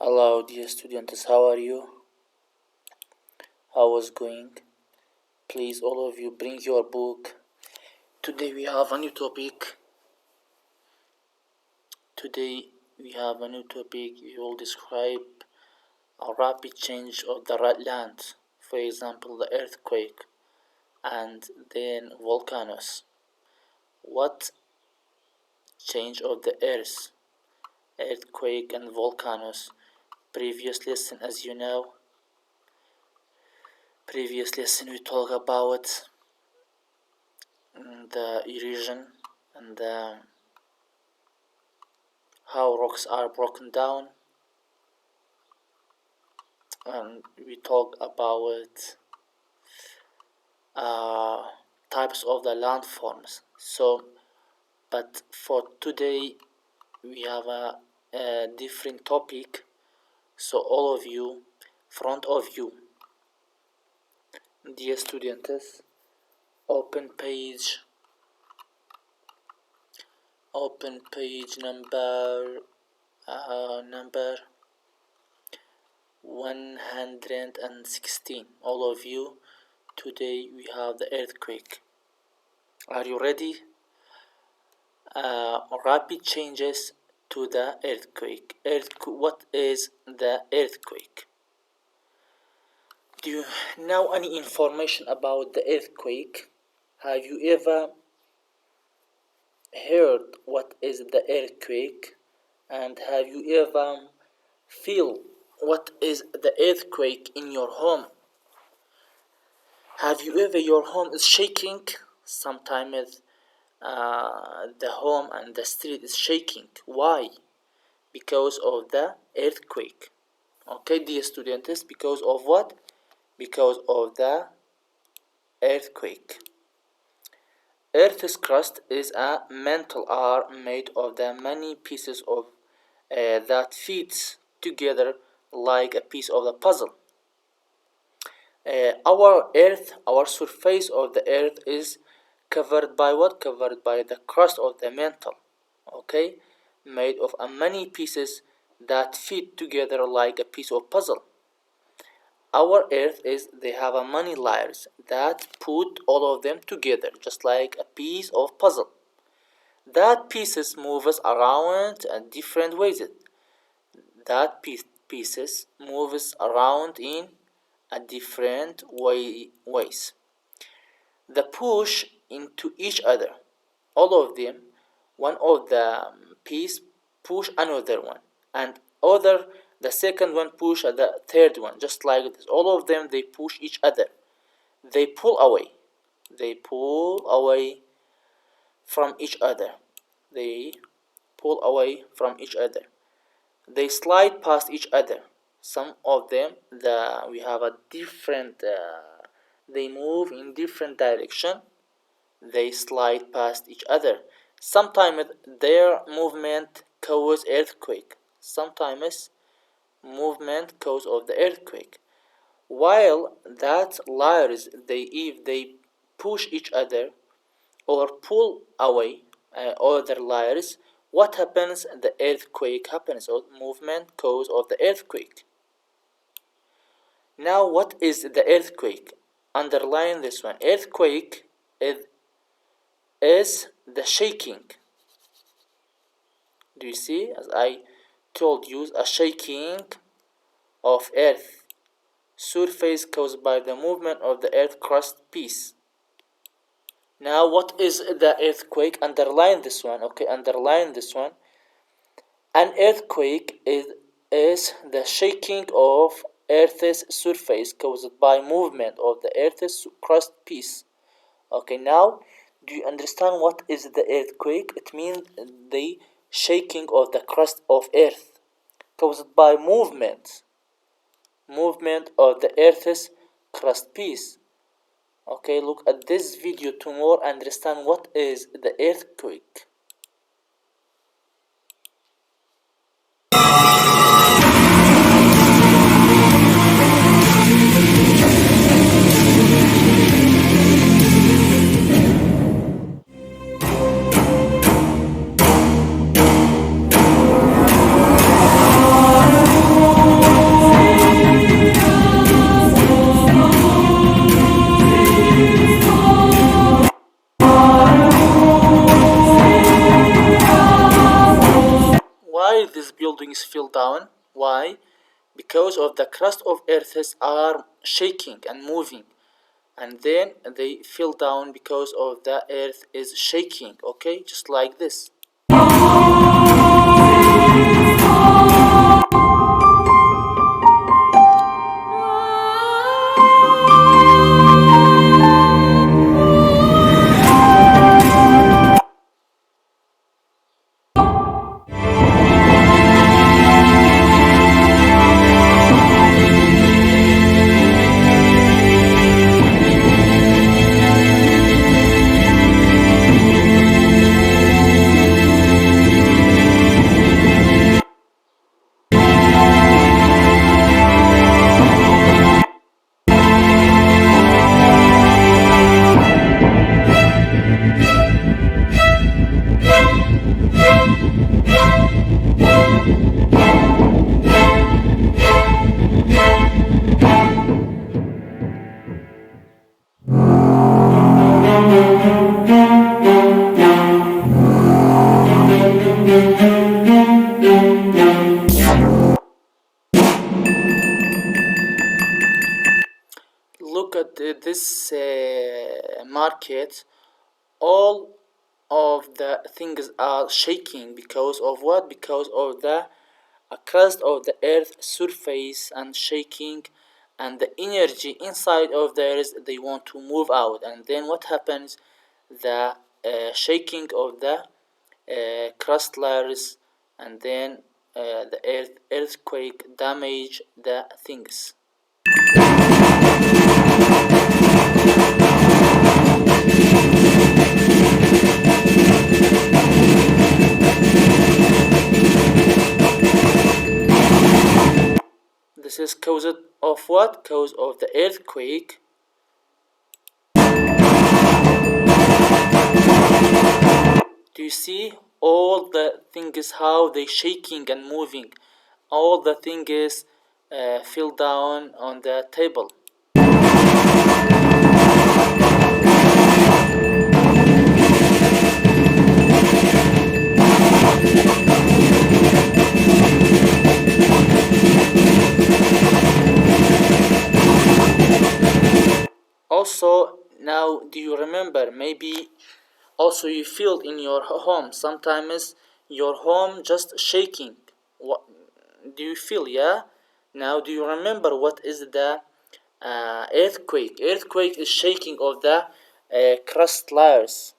Hello, dear students, how are you? How was going? Please, all of you, bring your book. Today we have a new topic. We will describe a rapid change of the land. For example, the earthquake and then volcanoes. What change of the earth? Earthquake and volcanoes. Previous lesson, as you know. We talked about the erosion and how rocks are broken down, and we talk about types of the landforms. But for today we have a different topic. So all of you, front of you, dear students, open page number 116. All of you, today we have the earthquake. Are you ready? Rapid changes to the earthquake. What is the earthquake? Do you know any information about the earthquake? Have you ever heard what is the earthquake? And have you ever feel what is the earthquake in your home? Have you ever your home is shaking? Sometimes the home and the street is shaking. Why? Because of the earthquake. Okay, dear students, because of what? Because of the earthquake. Earth's crust is a mantle are made of the many pieces of that fits together like a piece of the puzzle. Our surface of the earth is covered by what? Covered by the crust of the mantle. Okay, made of many pieces that fit together like a piece of puzzle. Our earth they have many layers that put all of them together just like a piece of puzzle. That pieces moves around in different ways. That pieces moves around in a different ways. The push into each other. All of them, one of the piece push another one, and the second one push the third one, just like this. All of them they push each other. They pull away. They pull away from each other. They pull away from each other. They slide past each other. Some of them we have a different they move in different direction. They slide past each other. Sometimes their movement causes earthquake. Sometimes movement cause of the earthquake. While that layers if they push each other or pull away other layers, what happens? The earthquake happens, or movement cause of the earthquake. Now, what is the earthquake? Underline this one. Earthquake is the shaking. Do you see? As I told you, a shaking of earth surface caused by the movement of the earth crust piece. Now, what is the earthquake? Underline this one. Okay, underline this one. An earthquake is the shaking of Earth's surface caused by movement of the Earth's crust piece. Okay, now do you understand what is the earthquake? It means the shaking of the crust of Earth caused by movement of the Earth's crust piece. Okay, look at this video to more understand what is the earthquake. things fell down. Why? Because of the crust of earths are shaking and moving, and then they fell down because of the earth is shaking. Okay, just like this. Look at this market. All of the things are shaking because of what? Because of the crust of the earth surface and shaking, and the energy inside of the earth they want to move out. And then what happens? The shaking of the crust layers, and then the earthquake damage the things. This is caused of what? Cause of the earthquake. Do you see all the things how they shaking and moving? All the things fell down on the table. Also, now do you remember? Maybe also you feel in your home sometimes your home just shaking. What do you feel? Yeah. Now do you remember what is the earthquake? Earthquake is shaking of the crust layers.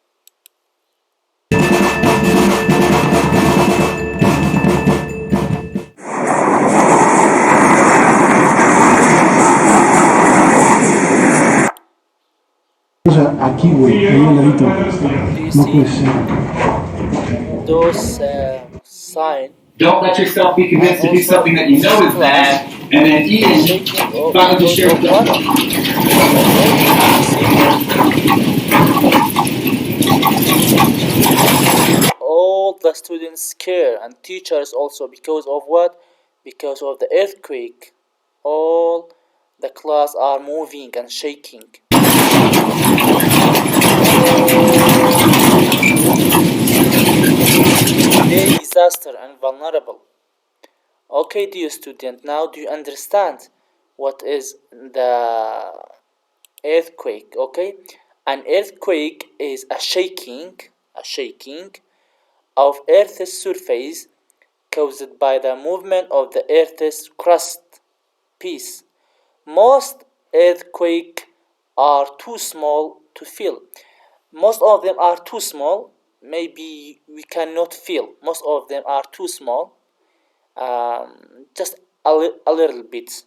Aquí, güey, ahí al ladito. Do you No see puede ser. those sign? Don't let yourself be And convinced to do also something that you know this is class bad, and then is Ian shaking thought to because share of what? Because of earthquake. You see, all the students scare and teachers also because of what? Because of the earthquake. All the class are moving and shaking. Very disaster and vulnerable. Okay, dear student, now do you understand what is the earthquake? Okay, an earthquake is a shaking of Earth's surface caused by the movement of the Earth's crust piece. Most earthquakes are too small to feel. Most of them are too small. Maybe we cannot feel. Most of them are too small. Just a little bit.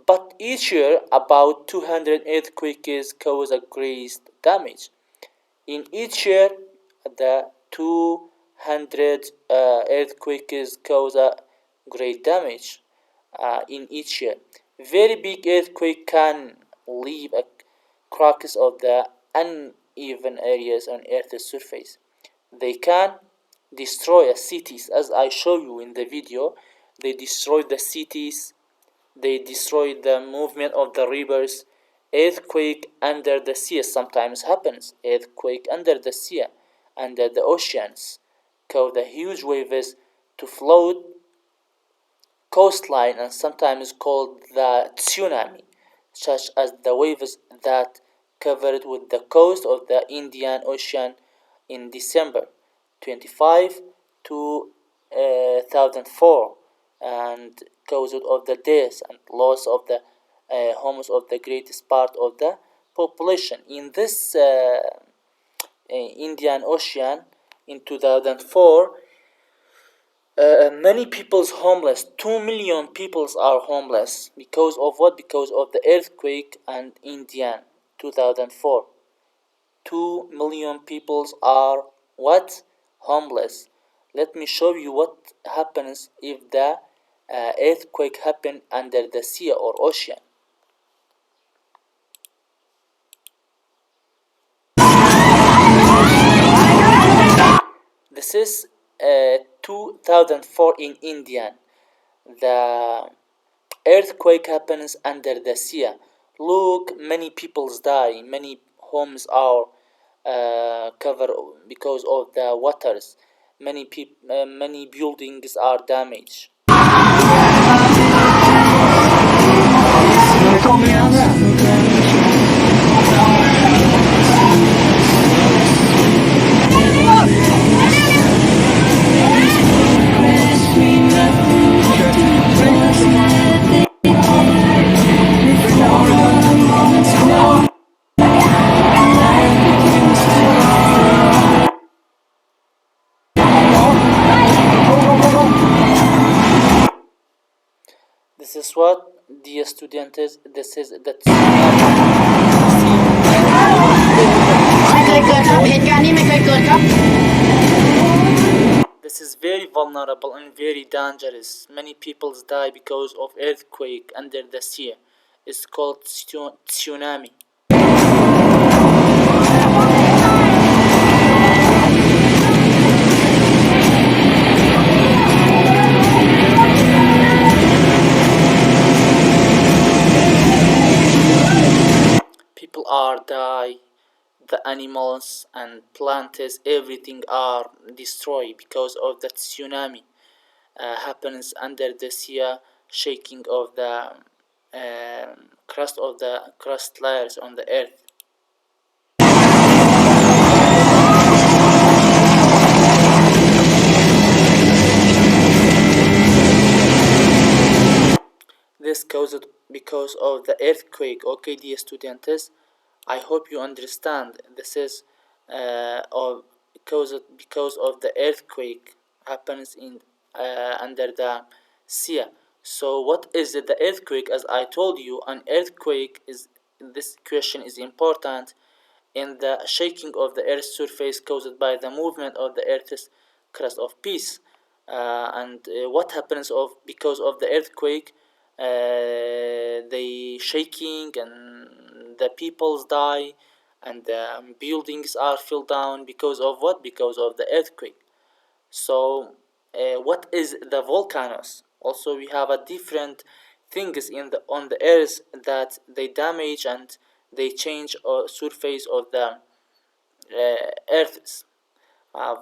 But each year, about 200 earthquakes cause a great damage. In each year, the 200 earthquakes cause a great damage in each year. Very big earthquake can leave a cracks of the uneven areas on Earth's surface. They can destroy cities, as I show you in the video. They destroy the cities. They destroy the movement of the rivers. Earthquake under the sea sometimes happens. Earthquake under the sea, under the oceans, cause the huge waves to float coastline and sometimes called the tsunami, such as the waves that covered with the coast of the Indian Ocean in December 25 2004 and caused of the death and loss of the homes of the greatest part of the population in this Indian Ocean in 2004. Many people's homeless. 2 million peoples are homeless because of what? Because of the earthquake and Indian 2004. 2 million peoples are what? Homeless. Let me show you what happens if the earthquake happen under the sea or ocean. This is 2004 in India. The earthquake happens under the sea. Look, many peoples die. Many homes are covered because of the waters. Many buildings are damaged. This is what the student is. This is the tsunami. ไม่เคยเกิดครับเหตุการณ์นี้ไม่เคยเกิดครับ This is very vulnerable and very dangerous. Many people die because of earthquake under the sea. It's called tsunami. People are die. The animals and plants, everything are destroyed because of that tsunami. Happens under the sea, shaking of the crust layers on the earth. This caused because of the earthquake. Okay, dear students, I hope you understand. This is caused because of the earthquake happens in under the sea. So what is the earthquake? As I told you, an earthquake is, this question is important, in the shaking of the earth's surface caused by the movement of the earth's crust of peace. And what happens of because of the earthquake? They shaking and the peoples die and the buildings are fell down because of what? Because of the earthquake. So what is the volcanoes? Also, we have a different things in the on the earth that they damage and they change surface of the earth.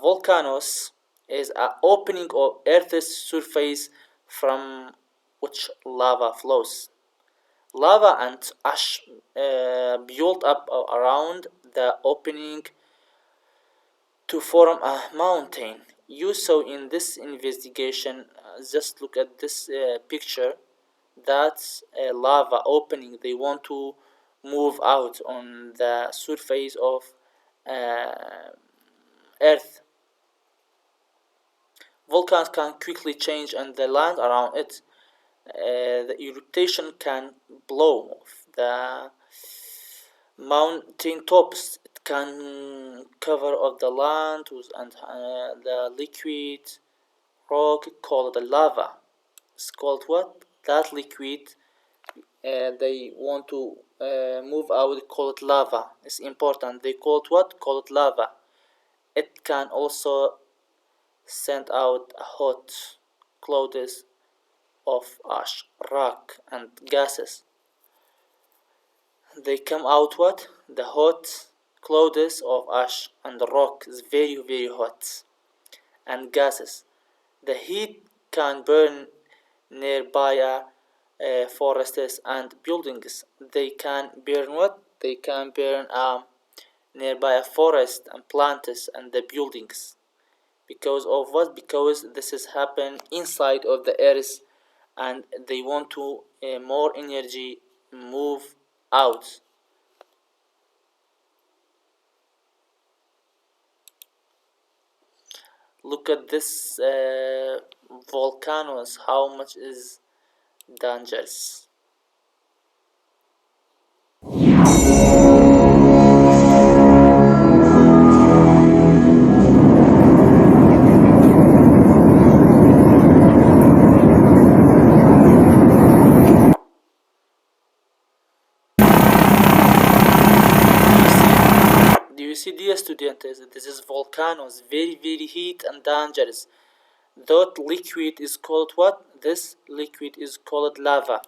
Volcanoes is an opening of earth's surface from which lava flows. Lava and ash build up around the opening to form a mountain. You saw in this investigation, just look at this picture, that's a lava opening. They want to move out on the surface of earth. Volcans can quickly change and the land around it. The eruption can blow off the mountain tops. It can cover of the land and the liquid rock called the lava. It's called what? That liquid they want to move out, call it lava. It's important. They call it what? Call it lava. It can also send out hot clouds of ash, rock, and gases. They come out what? The hot clouds of ash and rock is very, very hot, and gases. The heat can burn nearby forests and buildings. They can burn what? They can burn nearby a forest and plants and the buildings. Because of what? Because this is happen inside of the earth, and they want to more energy move out. Look at this volcanoes, how much is dangerous. Do you see, dear students? This is volcanoes, very heat and dangerous. That liquid is called what? This liquid is called lava.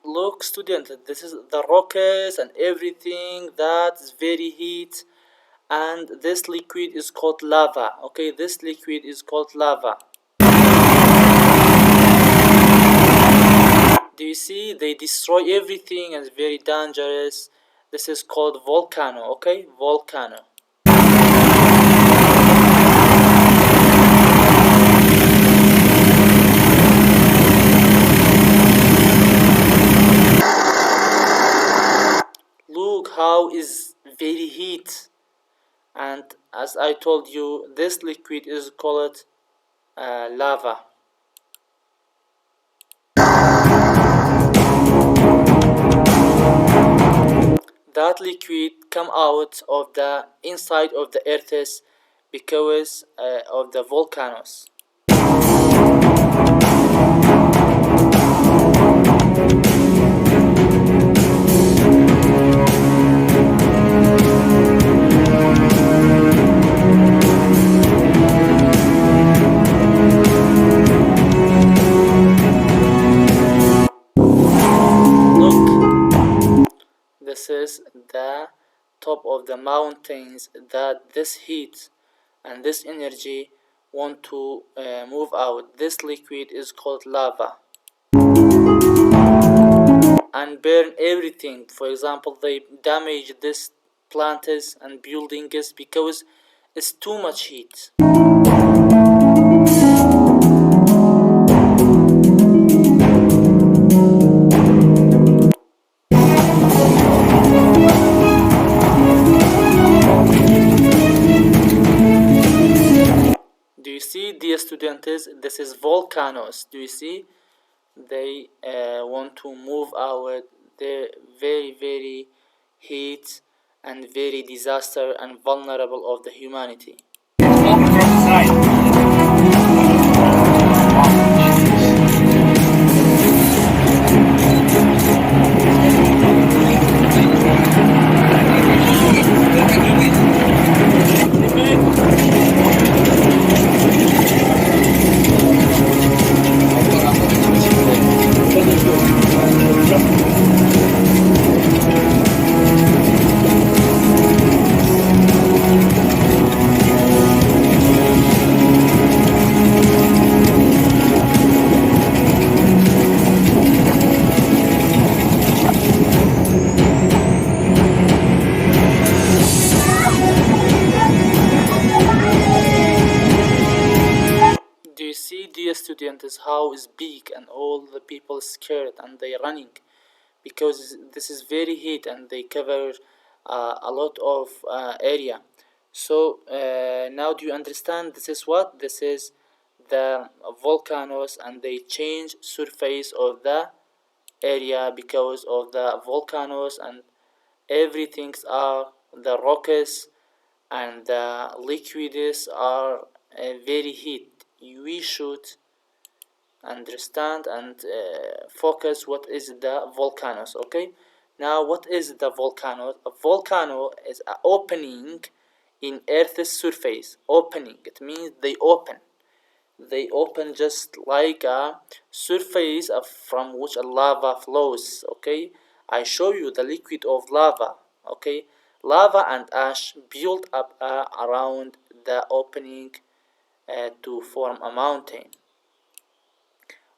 Look, student, this is the rockets and everything that's very heat, and this liquid is called lava. Okay, this liquid is called lava. Do you see? They destroy everything and it's very dangerous. This is called volcano. Okay, volcano. Look how is very heat, and as I told you, this liquid is called lava. That liquid come out of the inside of the earth because of the volcanoes. This is the top of the mountains that this heat and this energy want to move out. This liquid is called lava and burn everything. For example, they damage this plants and buildings because it's too much heat. Do you see, dear students? This is volcanoes. Do you see? They want to move out. They're very heat and very disaster and vulnerable of the humanity. Do you see, dear students, how is big and all the people scared and they running because this is very heat and they cover a lot of area. So now do you understand? This is what? This is the volcanoes, and they change surface of the area because of the volcanoes, and everything's are the rocks and the liquids are very heat. We should understand and focus what is the volcanoes. Okay, now what is the volcano? A volcano is an opening in Earth's surface. Opening, it means they open just like a surface from which a lava flows. Okay, I show you the liquid of lava. Okay, lava and ash build up around the opening to form a mountain.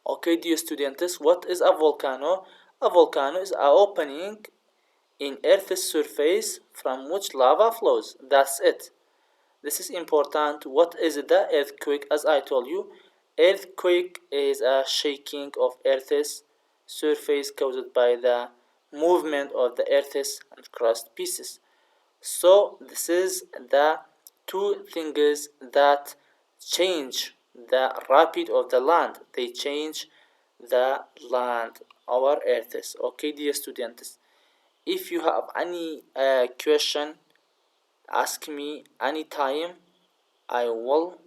Okay, dear students, what is a volcano? A volcano is an opening in Earth's surface from which lava flows. That's it. This is important. What is the earthquake? As I told you, earthquake is a shaking of Earth's surface caused by the movement of the Earth's and crust pieces. So this is the two things that change the rapid of the land. They change the land, our Earth. Okay, dear students. If you have any question, ask me anytime. I will